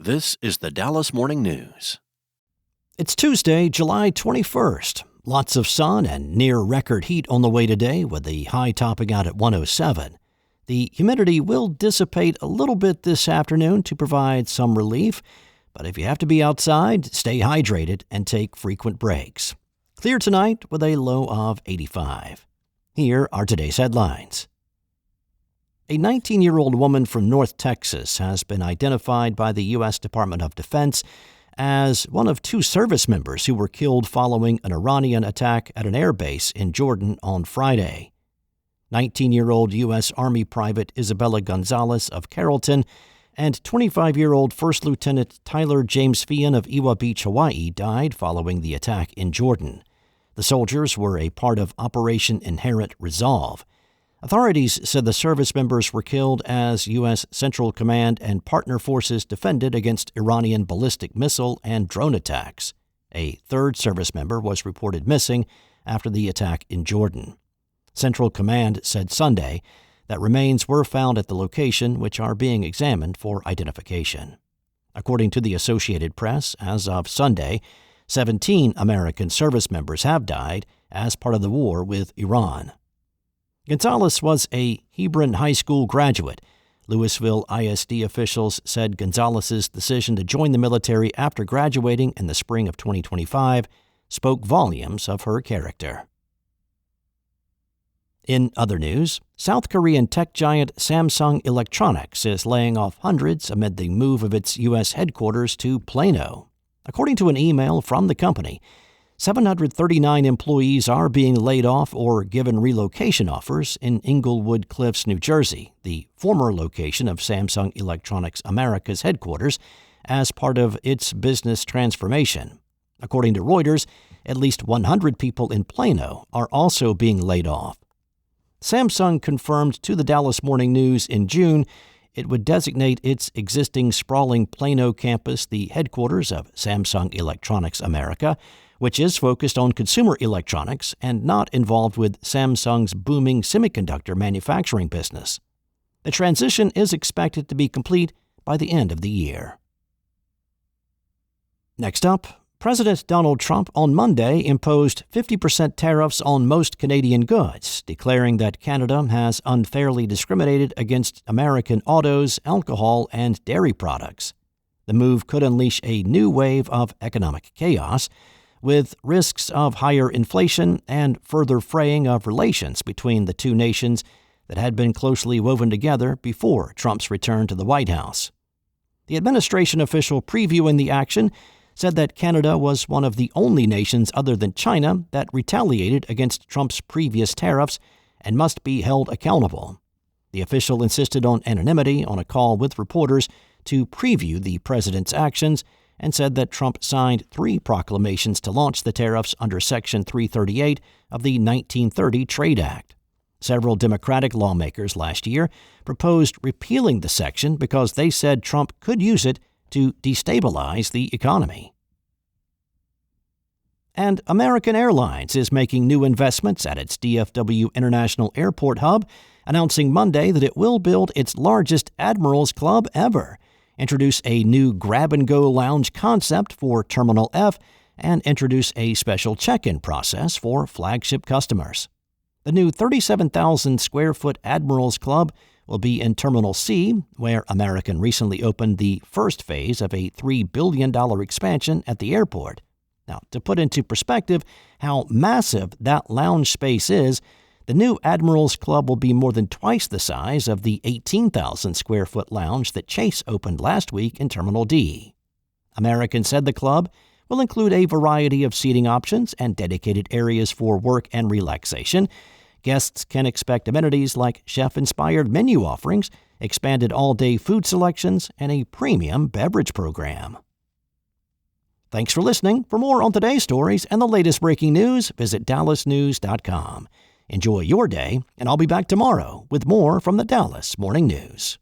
This is the Dallas Morning News. It's Tuesday, July 21st. Lots of sun and near-record heat on the way today, with the high topping out at 107. The humidity will dissipate a little bit this afternoon to provide some relief, but if you have to be outside, stay hydrated and take frequent breaks. Clear tonight with a low of 85. Here are today's headlines. A 19-year-old woman from North Texas has been identified by the U.S. Department of Defense as one of two service members who were killed following an Iranian attack at an air base in Jordan on Friday. 19-year-old U.S. Army Private Isabella Gonzales of Carrollton and 25-year-old First Lieutenant Tyler James Feehan of Iwa Beach, Hawaii, died following the attack in Jordan. The soldiers were a part of Operation Inherent Resolve. Authorities said the service members were killed as U.S. Central Command and partner forces defended against Iranian ballistic missile and drone attacks. A third service member was reported missing after the attack in Jordan. Central Command said Sunday that remains were found at the location, which are being examined for identification. According to the Associated Press, as of Sunday, 17 American service members have died as part of the war with Iran. Gonzales was a Hebron High School graduate. Louisville ISD officials said Gonzales' decision to join the military after graduating in the spring of 2025 spoke volumes of her character. In other news, South Korean tech giant Samsung Electronics is laying off hundreds amid the move of its U.S. headquarters to Plano. According to an email from the company, 739 employees are being laid off or given relocation offers in Englewood Cliffs, New Jersey, the former location of Samsung Electronics America's headquarters, as part of its business transformation. According to Reuters, at least 100 people in Plano are also being laid off. Samsung confirmed to the Dallas Morning News in June it would designate its existing sprawling Plano campus the headquarters of Samsung Electronics America, which is focused on consumer electronics and not involved with Samsung's booming semiconductor manufacturing business. The transition is expected to be complete by the end of the year. Next up, President Donald Trump on Monday imposed 50% tariffs on most Canadian goods, declaring that Canada has unfairly discriminated against American autos, alcohol, and dairy products. The move could unleash a new wave of economic chaos, with risks of higher inflation and further fraying of relations between the two nations that had been closely woven together before Trump's return to the White House. The administration official previewing the action said that Canada was one of the only nations other than China that retaliated against Trump's previous tariffs and must be held accountable. The official insisted on anonymity on a call with reporters to preview the president's actions and said that Trump signed 3 proclamations to launch the tariffs under Section 338 of the 1930 Trade Act. Several Democratic lawmakers last year proposed repealing the section because they said Trump could use it to destabilize the economy. And American Airlines is making new investments at its DFW International Airport hub, announcing Monday that it will build its largest Admirals Club ever, introduce a new grab-and-go lounge concept for Terminal F, and introduce a special check-in process for flagship customers. The new 37,000-square-foot Admirals Club will be in Terminal C, where American recently opened the first phase of a $3 billion expansion at the airport. Now, to put into perspective how massive that lounge space is, the new Admirals Club will be more than twice the size of the 18,000-square-foot lounge that Chase opened last week in Terminal D. American said the club will include a variety of seating options and dedicated areas for work and relaxation. Guests can expect amenities like chef-inspired menu offerings, expanded all-day food selections, and a premium beverage program. Thanks for listening. For more on today's stories and the latest breaking news, visit dallasnews.com. Enjoy your day, and I'll be back tomorrow with more from the Dallas Morning News.